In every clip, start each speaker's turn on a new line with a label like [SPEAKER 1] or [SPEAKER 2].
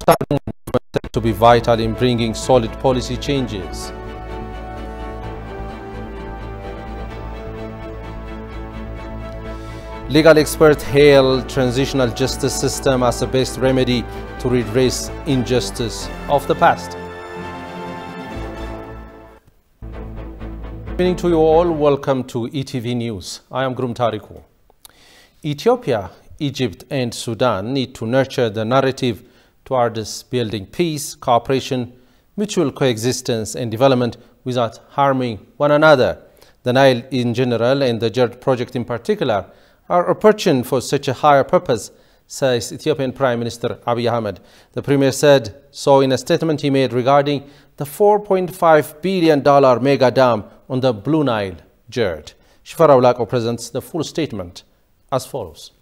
[SPEAKER 1] to be vital in bringing solid policy changes. Legal experts hail transitional justice system as the best remedy to redress injustice of the past. Good evening to you all. Welcome to ETV News. I am Grum Tariku. Ethiopia, Egypt and Sudan need to nurture the narrative towards building peace, cooperation, mutual coexistence and development without harming one another. The Nile in general and the JERD project in particular are opportune for such a higher purpose, says Ethiopian Prime Minister Abiy Ahmed. The Premier said so in a statement he made regarding the $4.5 billion mega dam on the Blue Nile JERD. Shifara Ulako presents the full statement as follows.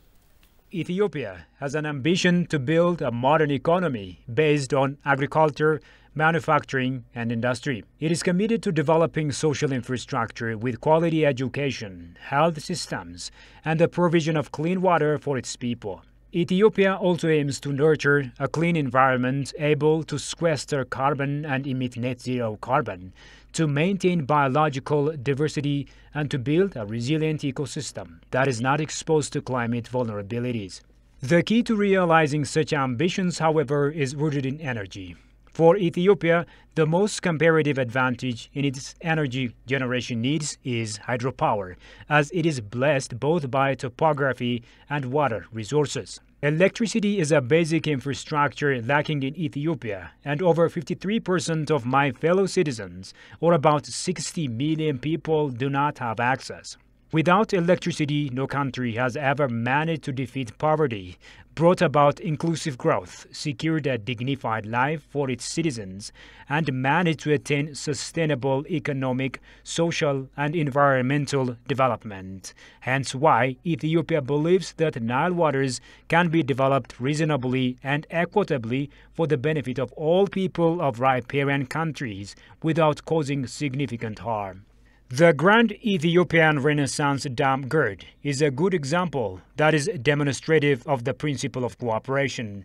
[SPEAKER 2] Ethiopia has an ambition to build a modern economy based on agriculture, manufacturing, and industry. It is committed to developing social infrastructure with quality education, health systems, and the provision of clean water for its people. Ethiopia also aims to nurture a clean environment able to sequester carbon and emit net zero carbon, to maintain biological diversity, and to build a resilient ecosystem that is not exposed to climate vulnerabilities. The key to realizing such ambitions, however, is rooted in energy. For Ethiopia, the most comparative advantage in its energy generation needs is hydropower, as it is blessed both by topography and water resources. Electricity is a basic infrastructure lacking in Ethiopia, and over 53% of my fellow citizens, or about 60 million people, do not have access. Without electricity, no country has ever managed to defeat poverty, brought about inclusive growth, secured a dignified life for its citizens, and managed to attain sustainable economic, social, and environmental development. Hence why Ethiopia believes that Nile waters can be developed reasonably and equitably for the benefit of all people of riparian countries without causing significant harm. The Grand Ethiopian Renaissance Dam GERD is a good example that is demonstrative of the principle of cooperation.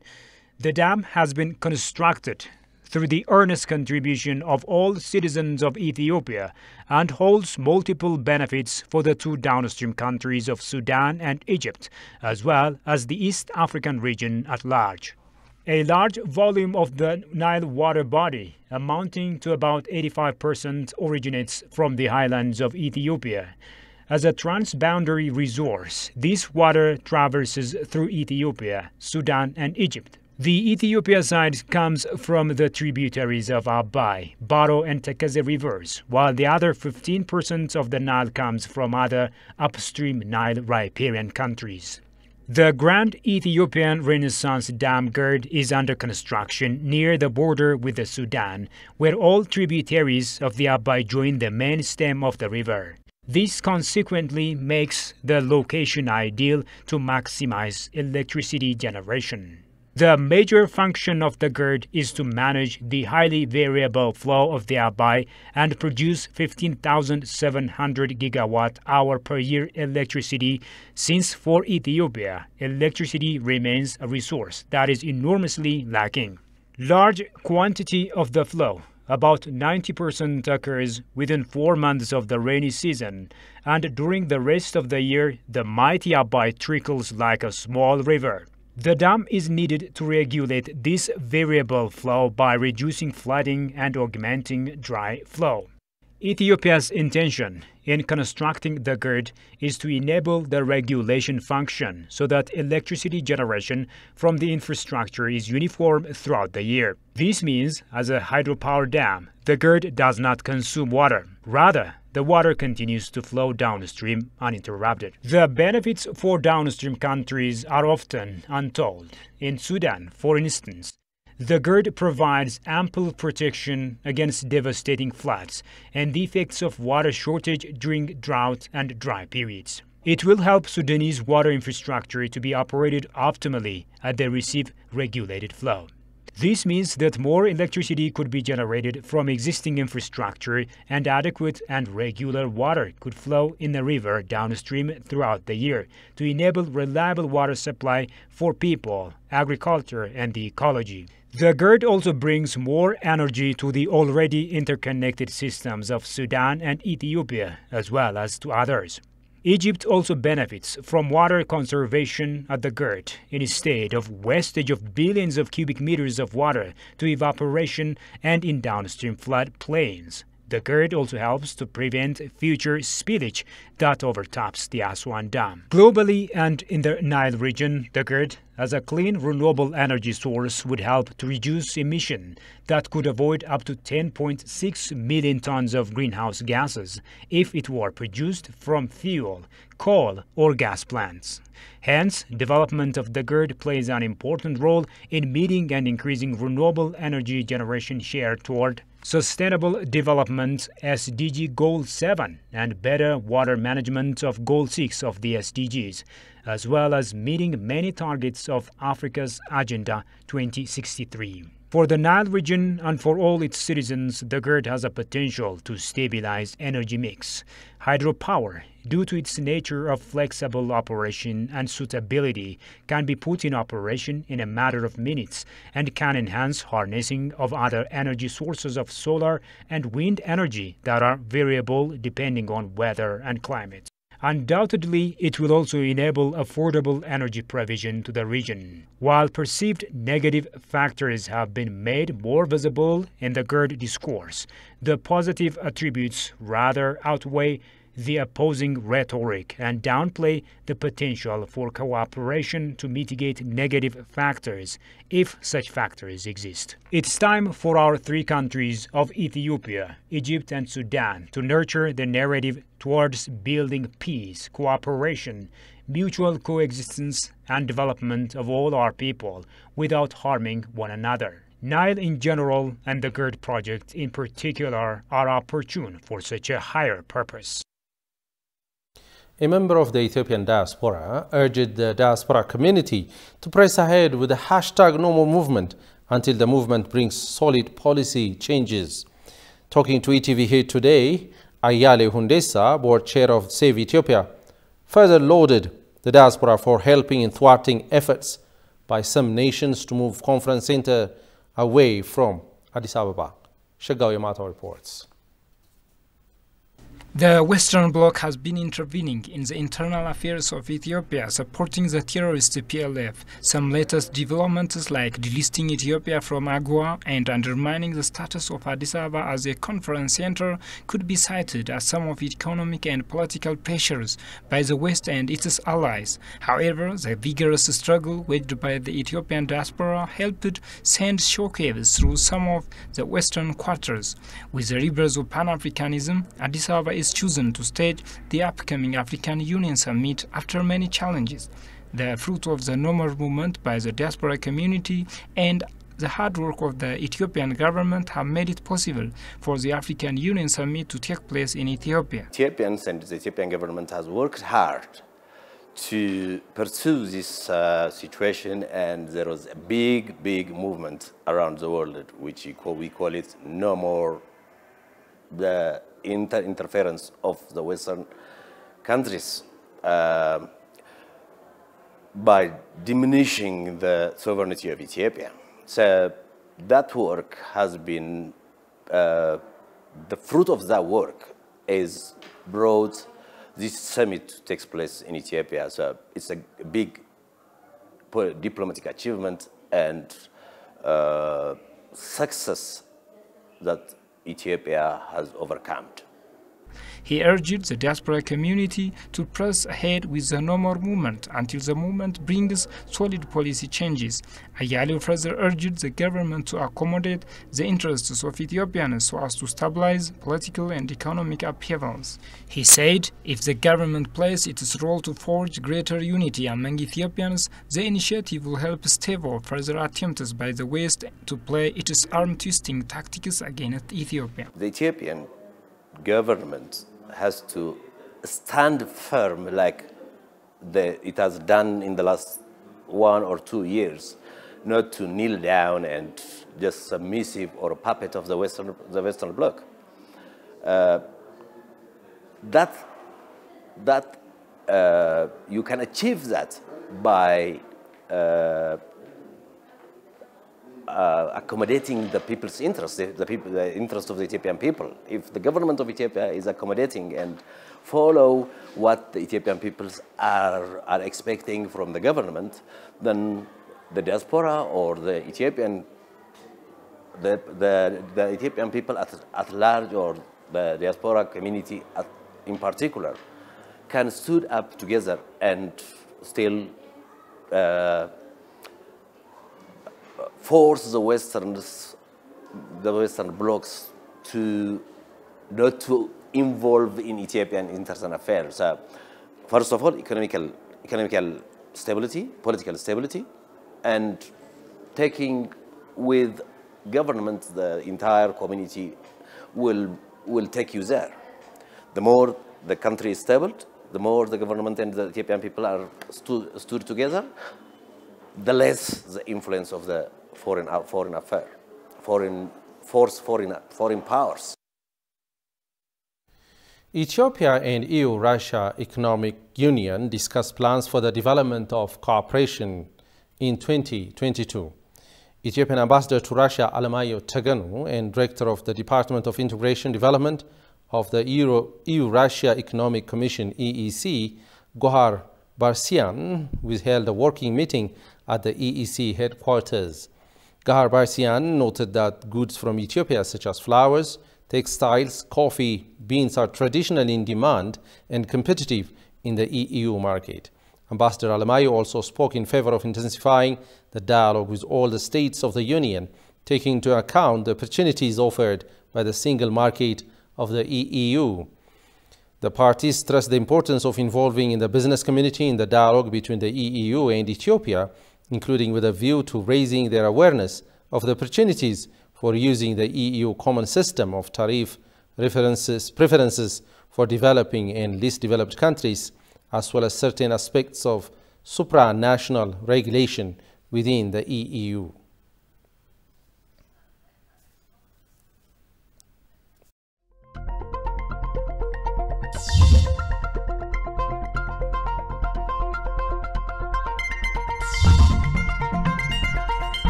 [SPEAKER 2] The dam has been constructed through the earnest contribution of all citizens of Ethiopia and holds multiple benefits for the two downstream countries of Sudan and Egypt, as well as the East African region at large. A large volume of the Nile water body, amounting to about 85%, originates from the highlands of Ethiopia. As a transboundary resource, this water traverses through Ethiopia, Sudan, and Egypt. The Ethiopia side comes from the tributaries of Abai, Baro, and Tekeze rivers, while the other 15% of the Nile comes from other upstream Nile riparian countries. The Grand Ethiopian Renaissance Dam GERD is under construction near the border with the Sudan, where all tributaries of the Abai join the main stem of the river. This consequently makes the location ideal to maximize electricity generation. The major function of the GERD is to manage the highly variable flow of the Abai and produce 15,700 gigawatt-hour per year electricity, since for Ethiopia, electricity remains a resource that is enormously lacking. Large quantity of the flow, about 90%, occurs within 4 months of the rainy season, and during the rest of the year, the mighty Abai trickles like a small river. The dam is needed to regulate this variable flow by reducing flooding and augmenting dry flow. Ethiopia's intention in constructing the GERD is to enable the regulation function so that electricity generation from the infrastructure is uniform throughout the year. This means, as a hydropower dam, the GERD does not consume water. Rather, the water continues to flow downstream uninterrupted. The benefits for downstream countries are often untold. In Sudan, for instance, the GERD provides ample protection against devastating floods and the effects of water shortage during drought and dry periods. It will help Sudanese water infrastructure to be operated optimally as they receive regulated flow. This means that more electricity could be generated from existing infrastructure and adequate and regular water could flow in the river downstream throughout the year to enable reliable water supply for people, agriculture, and the ecology. The GERD also brings more energy to the already interconnected systems of Sudan and Ethiopia, as well as to others. Egypt also benefits from water conservation at the GERD instead of wastage of billions of cubic meters of water to evaporation and in downstream flood plains. The GERD also helps to prevent future spillage that overtops the Aswan Dam. Globally and in the Nile region, the GERD as a clean renewable energy source would help to reduce emission that could avoid up to 10.6 million tons of greenhouse gases if it were produced from fuel, coal, or gas plants. Hence, development of the GERD plays an important role in meeting and increasing renewable energy generation share toward Sustainable Development SDG Goal 7 and better water management of Goal 6 of the SDGs, as well as meeting many targets of Africa's Agenda 2063. For the Nile region and for all its citizens, the GERD has a potential to stabilize energy mix. Hydropower, due to its nature of flexible operation and suitability, can be put in operation in a matter of minutes and can enhance harnessing of other energy sources of solar and wind energy that are variable depending on weather and climate. Undoubtedly, it will also enable affordable energy provision to the region. While perceived negative factors have been made more visible in the GERD discourse, the positive attributes rather outweigh the opposing rhetoric and downplay the potential for cooperation to mitigate negative factors if such factors exist. It's time for our three countries of Ethiopia, Egypt, and Sudan to nurture the narrative towards building peace, cooperation, mutual coexistence, and development of all our people without harming one another. Nile in general and the GERD project in particular are opportune for such a higher purpose.
[SPEAKER 1] A member of the Ethiopian diaspora urged the diaspora community to press ahead with the hashtag #NoMore movement until the movement brings solid policy changes. Talking to ETV here today, Ayale Hundesa, board chair of Save Ethiopia, further lauded the diaspora for helping in thwarting efforts by some nations to move conference center away from Addis Ababa. Shagao Yamato reports.
[SPEAKER 3] The Western Bloc has been intervening in the internal affairs of Ethiopia, supporting the terrorist PLF. Some latest developments like delisting Ethiopia from AGOA and undermining the status of Addis Ababa as a conference center could be cited as some of economic and political pressures by the West and its allies. However, the vigorous struggle waged by the Ethiopian diaspora helped send shockwaves through some of the Western quarters. With the rebirth of Pan-Africanism, Addis Ababa is chosen to stage the upcoming African Union Summit after many challenges. The fruit of the #NoMore movement by the diaspora community and the hard work of the Ethiopian government have made it possible for the African Union Summit to take place in Ethiopia.
[SPEAKER 4] Ethiopians and the Ethiopian government has worked hard to pursue this situation, and there was a big movement around the world, which we call it #NoMore, the interference of the Western countries by diminishing the sovereignty of Ethiopia. So that work has been, the fruit of that work is brought this summit takes place in Ethiopia. So it's a big diplomatic achievement and success that Ethiopia has overcome.
[SPEAKER 3] He urged the diaspora community to press ahead with the #NoMore movement until the movement brings solid policy changes. Ayale further urged the government to accommodate the interests of Ethiopians so as to stabilize political and economic upheavals. He said, if the government plays its role to forge greater unity among Ethiopians, the initiative will help stave off further attempts by the West to play its arm-twisting tactics against Ethiopia.
[SPEAKER 4] The Ethiopian government has to stand firm like it has done in the last 1 or 2 years not to kneel down and just submissive or a puppet of the Western Bloc. You can achieve that by accommodating the people's interests, the interest of the Ethiopian people. If the government of Ethiopia is accommodating and follow what the Ethiopian peoples are expecting from the government, then the diaspora or the Ethiopian people at large, or the diaspora community in particular, can stood up together and still force the Western blocs to not to involve in Ethiopian internal affairs. First of all, economical stability, political stability, and taking with government the entire community will take you there. The more the country is stable, the more the government and the Ethiopian people are stood together, the less the influence of the foreign powers.
[SPEAKER 1] Ethiopia and EU-Russia Economic Union discussed plans for the development of cooperation in 2022. Ethiopian ambassador to Russia, Alemayo Taganu, and director of the Department of Integration Development of the EU-Russia Economic Commission, EEC, Gohar Barsian, held a working meeting at the EEC headquarters. Gohar Barsian noted that goods from Ethiopia, such as flowers, textiles, coffee, beans, are traditionally in demand and competitive in the EU market. Ambassador Alemayo also spoke in favor of intensifying the dialogue with all the states of the Union, taking into account the opportunities offered by the single market of the EU. The parties stressed the importance of involving in the business community in the dialogue between the EU and Ethiopia, including with a view to raising their awareness of the opportunities for using the EU common system of tariff preferences for developing and least developed countries, as well as certain aspects of supranational regulation within the EU.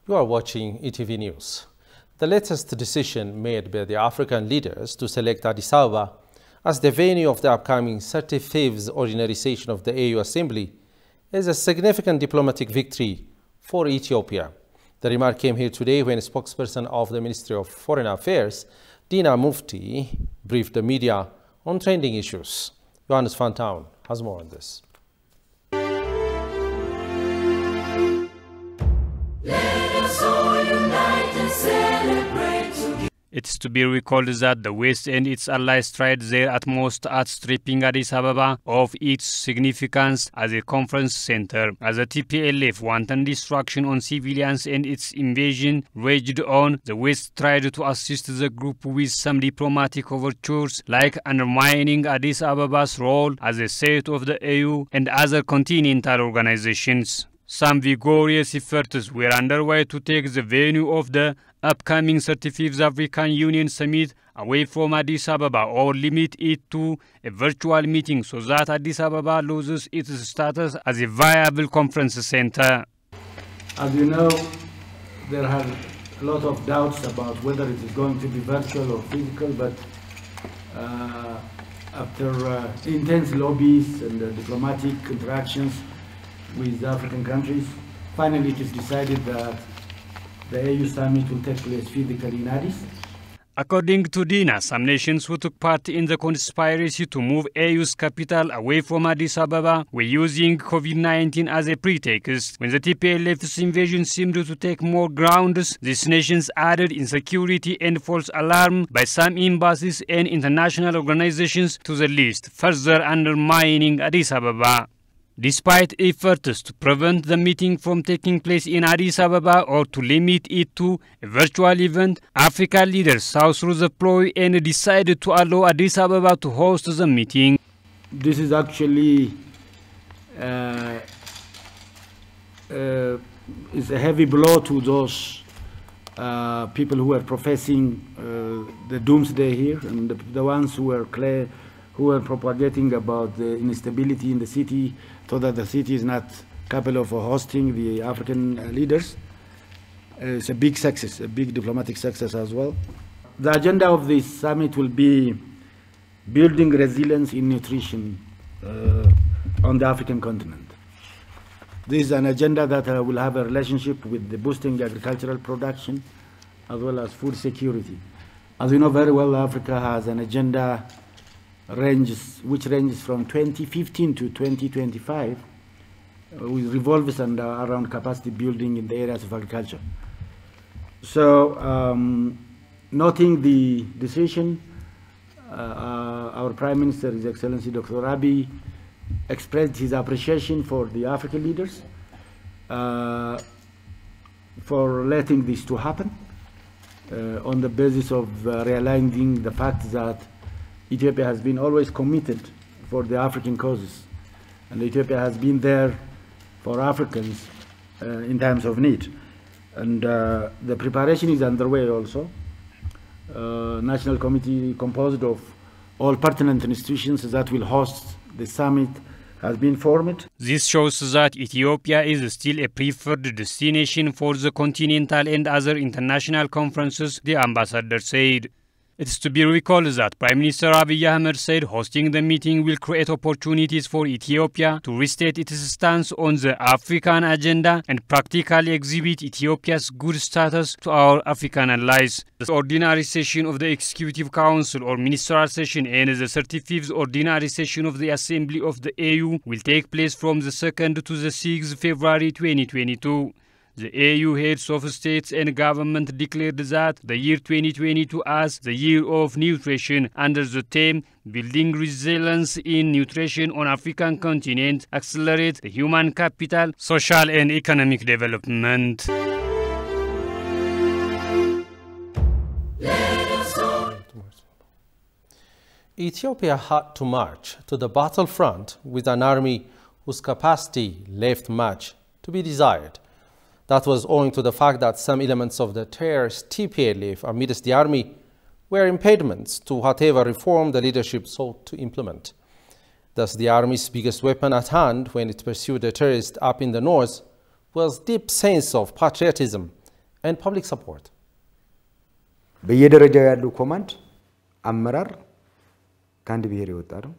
[SPEAKER 1] You are watching ETV News. The latest decision made by the African leaders to select Addis Ababa as the venue of the upcoming 35th ordinary session of the AU Assembly is a significant diplomatic victory for Ethiopia. The remark came here today when a spokesperson of the Ministry of Foreign Affairs, Dina Mufti, briefed the media on trending issues. Johannes van Town has more on this.
[SPEAKER 2] It's to be recalled that the West and its allies tried their utmost at stripping Addis Ababa of its significance as a conference center. As the TPLF wanton destruction on civilians and its invasion raged on, the West tried to assist the group with some diplomatic overtures, like undermining Addis Ababa's role as a seat of the AU and other continental organizations. Some vigorous efforts were underway to take the venue of the upcoming 35th African Union Summit away from Addis Ababa or limit it to a virtual meeting so that Addis Ababa loses its status as a viable conference center.
[SPEAKER 5] As you know, there are a lot of doubts about whether it is going to be virtual or physical, but after intense lobbies and diplomatic interactions with African countries, finally it is decided that the AU summit will take place physically in Addis.
[SPEAKER 2] According to Dina, some nations who took part in the conspiracy to move AU's capital away from Addis Ababa were using COVID-19 as a pretext. When the TPLF's invasion seemed to take more ground, these nations added insecurity and false alarm by some embassies and international organizations to the list, further undermining Addis Ababa. Despite efforts to prevent the meeting from taking place in Addis Ababa or to limit it to a virtual event, African leaders saw through the ploy and decided to allow Addis Ababa to host the meeting.
[SPEAKER 5] This is actually is a heavy blow to those people who are professing the doomsday here, and the ones who are propagating about the instability in the city, so that the city is not capable of hosting the African leaders. It's a big success, a big diplomatic success as well. The agenda of this summit will be building resilience in nutrition on the African continent. This is an agenda that will have a relationship with the boosting agricultural production as well as food security. As you know very well, Africa has an agenda which ranges from 2015 to 2025, which revolves around capacity building in the areas of agriculture. So, noting the decision, our Prime Minister, His Excellency Dr. Abiy, expressed his appreciation for the African leaders for letting this to happen on the basis of realizing the fact that Ethiopia has been always committed for the African causes, and Ethiopia has been there for Africans in times of need. And the preparation is underway also. National Committee composed of all pertinent institutions that will host the summit has been formed.
[SPEAKER 2] This shows that Ethiopia is still a preferred destination for the continental and other international conferences, the ambassador said. It is to be recalled that Prime Minister Abiy Ahmed said hosting the meeting will create opportunities for Ethiopia to restate its stance on the African agenda and practically exhibit Ethiopia's good status to our African allies. The ordinary session of the Executive Council or Ministerial Session and the 35th ordinary session of the Assembly of the AU will take place from the 2nd to the 6th February 2022. The AU heads of states and government declared that the year 2022 as the year of nutrition under the theme Building Resilience in Nutrition on African Continent, Accelerate the Human Capital, Social and Economic Development.
[SPEAKER 1] Ethiopia had to march to the battlefront with an army whose capacity left much to be desired. That was owing to the fact that some elements of the terrorist TPLF amidst the army were impediments to whatever reform the leadership sought to implement. Thus, the army's biggest weapon at hand when it pursued the terrorists up in the north was deep sense of patriotism and public support.
[SPEAKER 6] በየደረጃው ያሉ ኮማንድ አመራር ከአንድ ብሔር የወጣ ነው።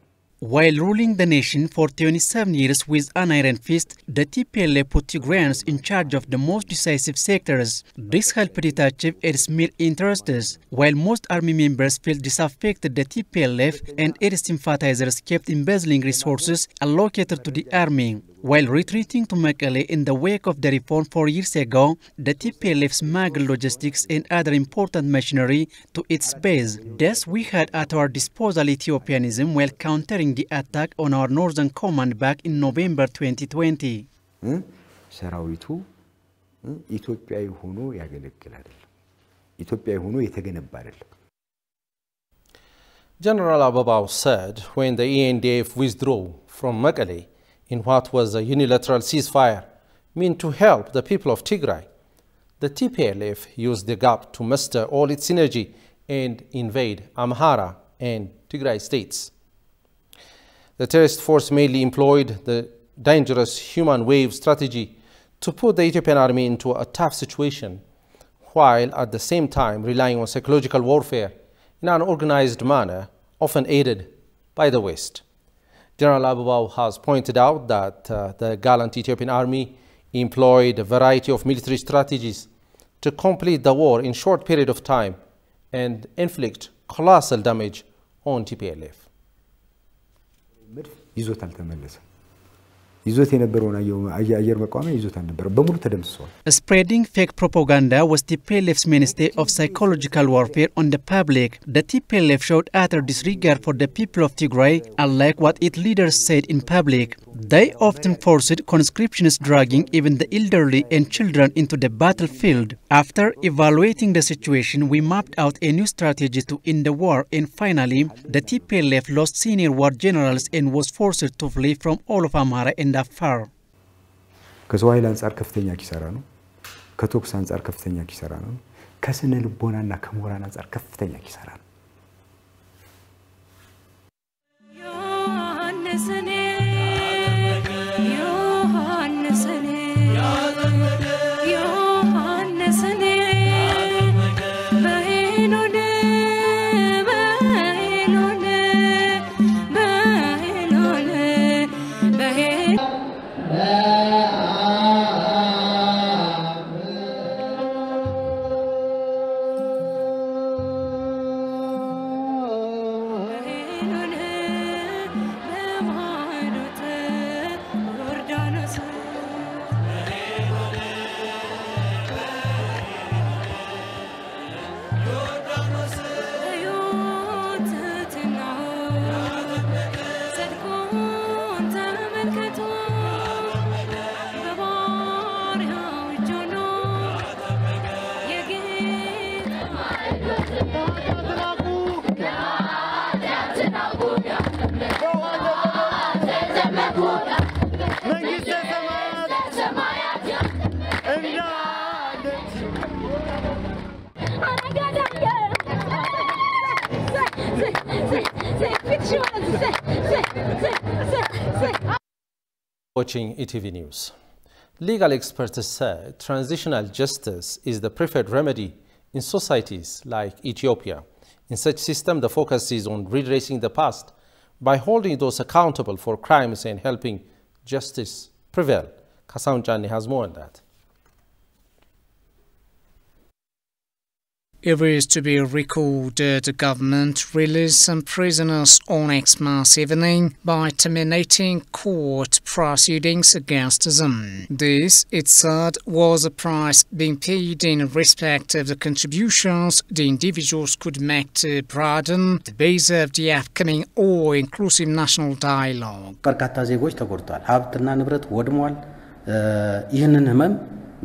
[SPEAKER 7] While ruling the nation for 27 years with an iron fist, the TPLF put Tigrayans in charge of the most decisive sectors. This helped it achieve its mere interests. While most army members felt disaffected, the TPLF and its sympathizers kept embezzling resources allocated to the army. While retreating to Mekelle in the wake of the reform 4 years ago, the TPLF smuggled logistics and other important machinery to its base. Thus, we had at our disposal Ethiopianism while countering the attack on our northern command back in November 2020.
[SPEAKER 6] ሰራዊቱ ኢትዮጵያዊ ሆኖ ያገለግላል። ኢትዮጵያዊ ሆኖ የተገነባ አይደለም።
[SPEAKER 1] General Ababao said when the ENDF withdrew from Mekelle in what was a unilateral ceasefire meant to help the people of Tigray. The TPLF used the gap to muster all its energy and invade Amhara and Tigray states. The terrorist force mainly employed the dangerous human wave strategy to put the Ethiopian army into a tough situation, while at the same time relying on psychological warfare in an organized manner, often aided by the West. General Abubao has pointed out that the gallant Ethiopian army employed a variety of military strategies to complete the war in a short period of time and inflict colossal damage on TPLF.
[SPEAKER 7] Spreading fake propaganda was TPLF's mainstay of psychological warfare on the public. The TPLF showed utter disregard for the people of Tigray, unlike what its leaders said in public. They often forced conscriptionists, dragging even the elderly and children into the battlefield. After evaluating the situation, we mapped out a new strategy to end the war, and finally, the TPLF lost senior war generals and was forced to flee from all of Amhara and Afar.
[SPEAKER 6] ከሰዋይል አንጻር ከፍተኛ ኪሳራ ነው ከቶክስ አንጻር ከፍተኛ ኪሳራ ነው ከስነ ልቦናና ከሞራል አንጻር ከፍተኛ ኪሳራ ነው
[SPEAKER 1] Watching ETV News. Legal experts say transitional justice is the preferred remedy in societies like Ethiopia. In such system, the focus is on redressing the past by holding those accountable for crimes and helping justice prevail. Kasaun Chani has more on that.
[SPEAKER 3] It is to be recalled the government released some prisoners on Xmas evening by terminating court proceedings against them. This, it said, was a price being paid in respect of the contributions the individuals could make to broaden the base of the upcoming all-inclusive national dialogue.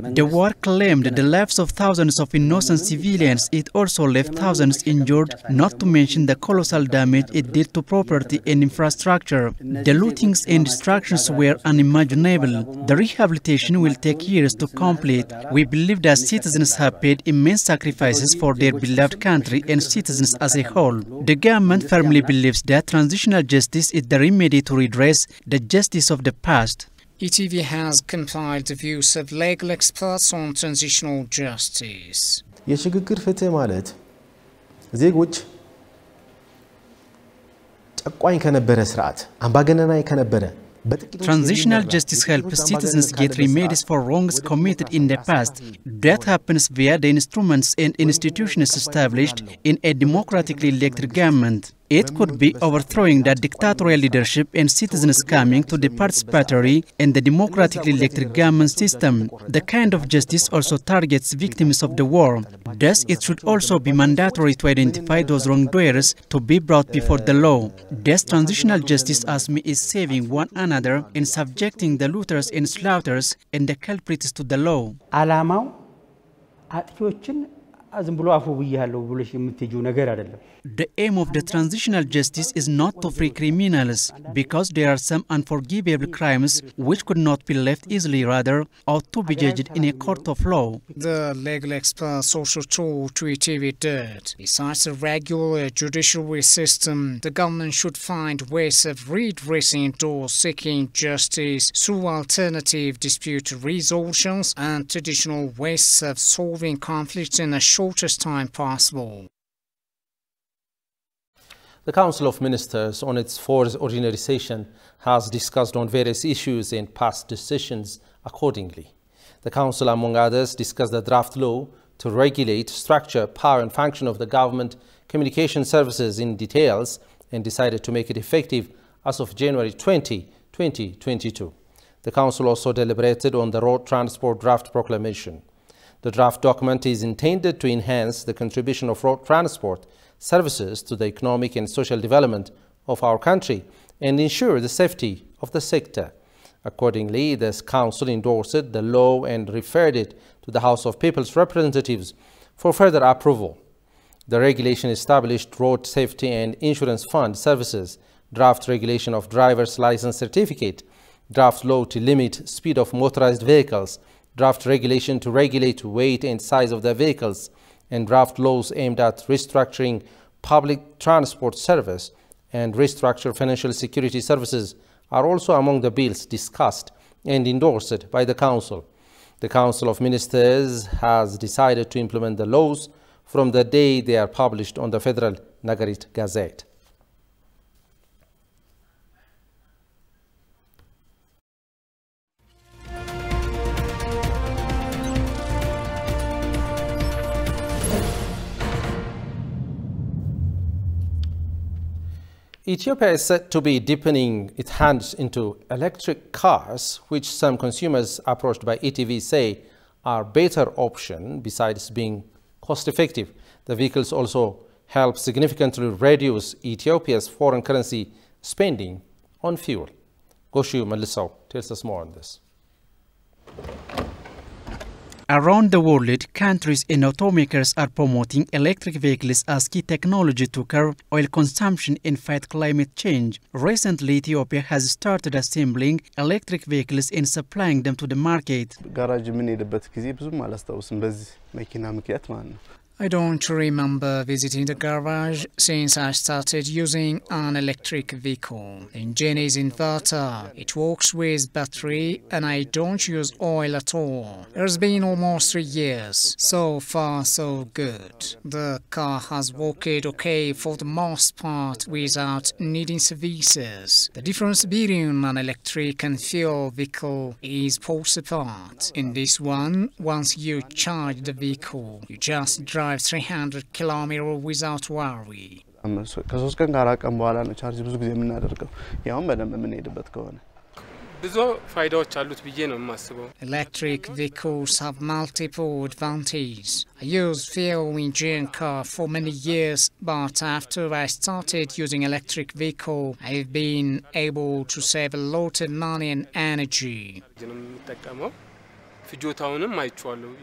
[SPEAKER 7] The war claimed the lives of thousands of innocent civilians. It also left thousands injured, not to mention the colossal damage it did to property and infrastructure. The lootings and destructions were unimaginable. The rehabilitation will take years to complete. We believe that citizens have paid immense sacrifices for their beloved country and citizens as a whole. The government firmly believes that transitional justice is the remedy to redress the justice of the past.
[SPEAKER 3] ETV has compiled the views of legal experts on transitional justice.
[SPEAKER 8] የሽግግር ፍትህ ማለት ዜጎች ጨቋኝ ከነበረ ስርዓት አምባገነናዊ ከነበረ
[SPEAKER 7] Transitional justice helps citizens get remedies for wrongs committed in the past. That happens via the instruments and institutions established in a democratically elected government. It could be overthrowing the dictatorial leadership and citizens coming to the participatory and the democratically elected government system. The kind of justice also targets victims of the war. Thus, it should also be mandatory to identify those wrongdoers to be brought before the law. Thus, transitional justice as me is saving one another and subjecting the looters and slaughters and the culprits to the law.
[SPEAKER 9] ዓላማው አጥፊዎችን
[SPEAKER 7] The aim of the transitional justice is not to free criminals, because there are some unforgivable crimes which could not be left easily, rather, ought to be judged in a court of law.
[SPEAKER 3] The legal experts also told TVT that, besides a regular judiciary system, the government should find ways of redressing those seeking justice through alternative dispute resolutions and traditional ways of solving conflicts in the shortest time possible.
[SPEAKER 1] The Council of Ministers on its fourth ordinary session has discussed on various issues and passed decisions accordingly. The Council, among others, discussed the draft law to regulate structure, power and function of the government communication services in details and decided to make it effective as of January 20, 2022. The Council also deliberated on the road transport draft proclamation. The draft document is intended to enhance the contribution of road transport services to the economic and social development of our country and ensure the safety of the sector. Accordingly, the Council endorsed the law and referred it to the House of People's Representatives for further approval. The regulation established road safety and insurance fund services, draft regulation of driver's license certificate, draft law to limit speed of motorized vehicles, draft regulation to regulate weight and size of the vehicles, and draft laws aimed at restructuring public transport service and restructure financial security services are also among the bills discussed and endorsed by the Council. The Council of Ministers has decided to implement the laws from the day they are published on the Federal Nagarit Gazette. Ethiopia is said to be deepening its hands into electric cars, which some consumers approached by ETV say are better option besides being cost-effective. The vehicles also help significantly reduce Ethiopia's foreign currency spending on fuel. Goshu Malisau tells us more on this.
[SPEAKER 7] Around the world, countries and automakers are promoting electric vehicles as key technology to curb oil consumption and fight climate change. Recently, Ethiopia has started assembling electric vehicles and supplying them to the market.
[SPEAKER 3] I don't remember visiting the garage since I started using an electric vehicle. The engine is inverter. It works with battery and I don't use oil at all. It's been almost 3 years. So far, so good. The car has worked okay for the most part without needing services. The difference between an electric and fuel vehicle is pulse apart. In this one, once you charge the vehicle, you just drive 300 kilometers without worry. Electric vehicles have multiple advantages. I used fuel engine car for many years, but after I started using electric vehicle, I've been able to save a lot of money and energy.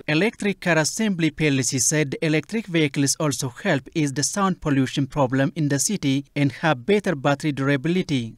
[SPEAKER 7] Electric Car Assembly PLC said electric vehicles also help ease the sound pollution problem in the city and have better battery durability.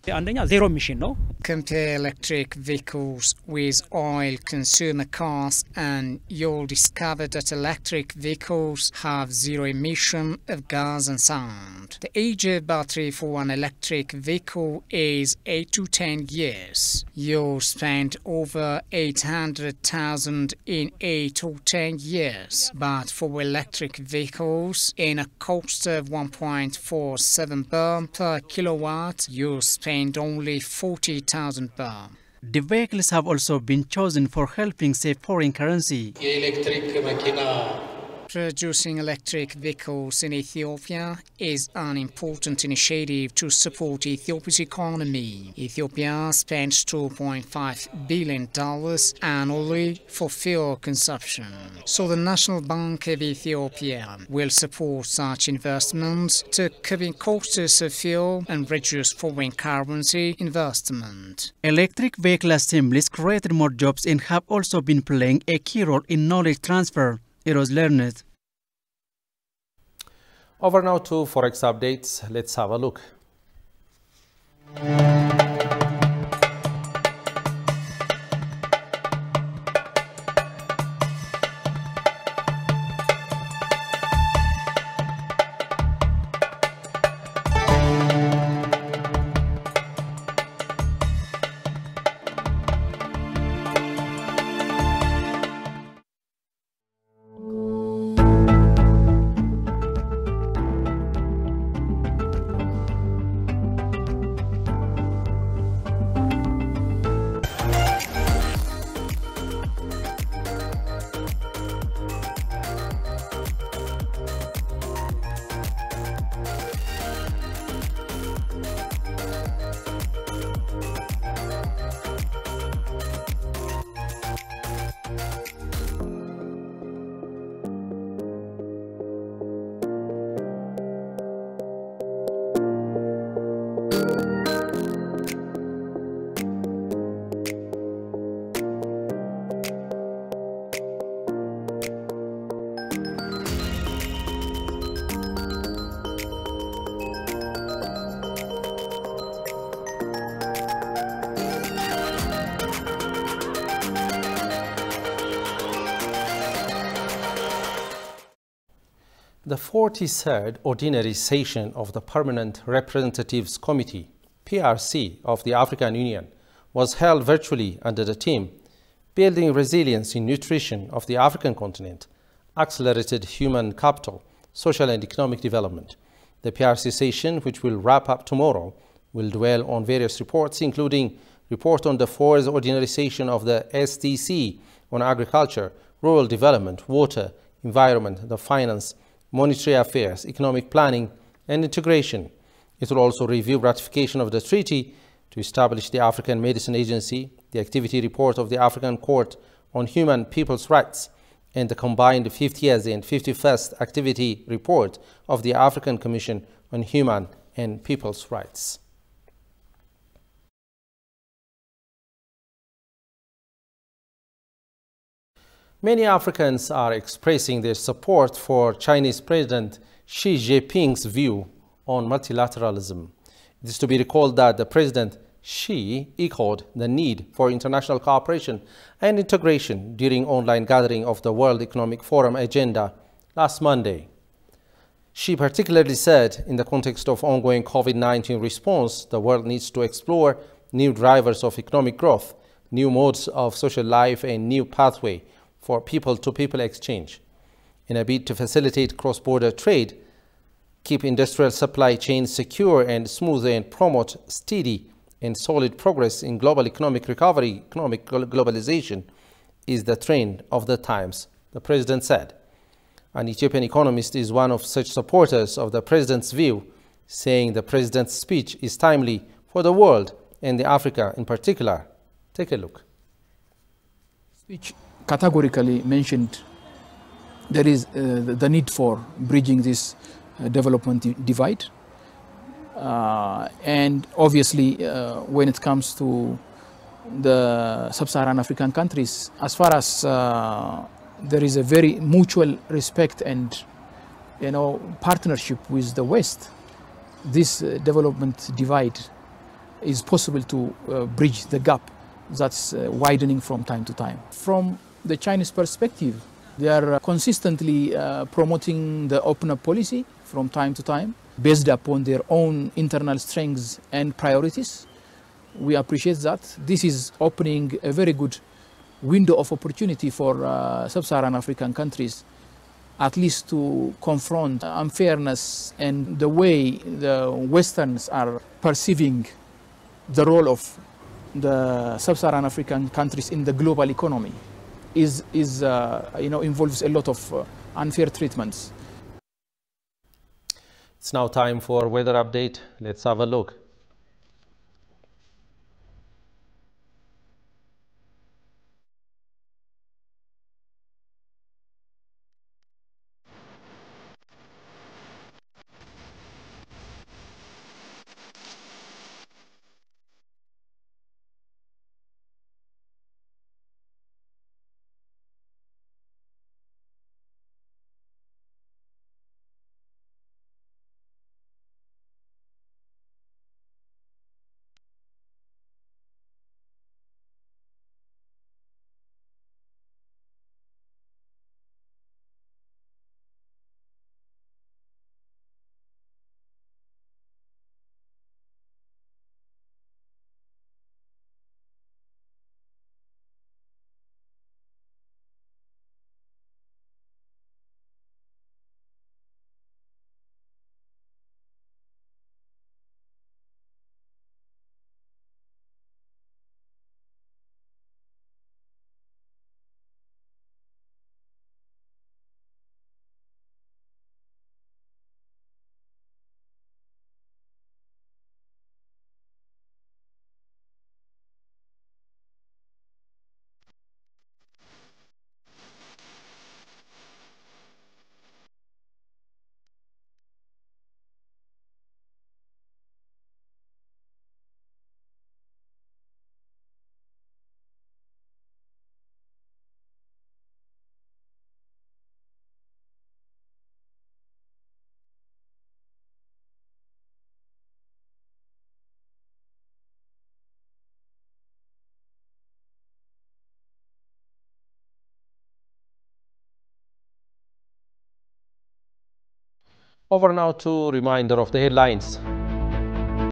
[SPEAKER 3] Compare electric vehicles with oil consumer cars and you'll discover that electric vehicles have zero emission of gas and sound. The age of battery for an electric vehicle is 8 to 10 years. You'll spend over 800,000 in 8 or 10 years, but for electric vehicles, in a cost of 1.47 birr per kilowatt, you spend only 40,000 birr.
[SPEAKER 7] The vehicles have also been chosen for helping save foreign currency.
[SPEAKER 3] Producing electric vehicles in Ethiopia is an important initiative to support Ethiopia's economy. Ethiopia spends $2.5 billion annually for fuel consumption. So the National Bank of Ethiopia will support such investments to curb costs of fuel and reduce foreign currency investment.
[SPEAKER 7] Electric vehicle assemblies created more jobs and have also been playing a key role in knowledge transfer. It was learned.
[SPEAKER 1] Over now to Forex Updates. Let's have a look. The 43rd Ordinary Session of the Permanent Representatives Committee, PRC, of the African Union was held virtually under the theme Building Resilience in Nutrition of the African Continent, Accelerated Human Capital, Social and Economic Development. The PRC session, which will wrap up tomorrow, will dwell on various reports, including report on the 4th Ordinary Session of the SDC on agriculture, rural development, water, environment, the finance, monetary affairs, economic planning, and integration. It will also review ratification of the treaty to establish the African Medicine Agency, the activity report of the African Court on Human People's Rights, and the combined 50th and 51st activity report of the African Commission on Human and People's Rights. Many Africans are expressing their support for Chinese President Xi Jinping's view on multilateralism. It is to be recalled that the President Xi echoed the need for international cooperation and integration during online gathering of the World Economic Forum agenda last Monday. Xi particularly said, in the context of ongoing COVID-19 response, the world needs to explore new drivers of economic growth, new modes of social life, and new pathway for people-to-people exchange. In a bid to facilitate cross-border trade, keep industrial supply chains secure and smooth, and promote steady and solid progress in global economic recovery, economic globalization is the trend of the times, the president said. An Ethiopian economist is one of such supporters of the president's view, saying the president's speech is timely for the world and the Africa in particular. Take a look.
[SPEAKER 9] Speech categorically mentioned there is the need for bridging this development divide. And obviously, when it comes to the sub-Saharan African countries, as far as there is a very mutual respect and partnership with the West, this development divide is possible to bridge the gap that's widening from time to time. From the Chinese perspective, they are consistently promoting the open-up policy from time to time, based upon their own internal strengths and priorities. We appreciate that. This is opening a very good window of opportunity for sub-Saharan African countries, at least to confront unfairness and the way the Westerns are perceiving the role of the sub-Saharan African countries in the global economy involves a lot of unfair treatments.
[SPEAKER 1] It's now time for weather update. Let's have a look. Over now to reminder of the headlines.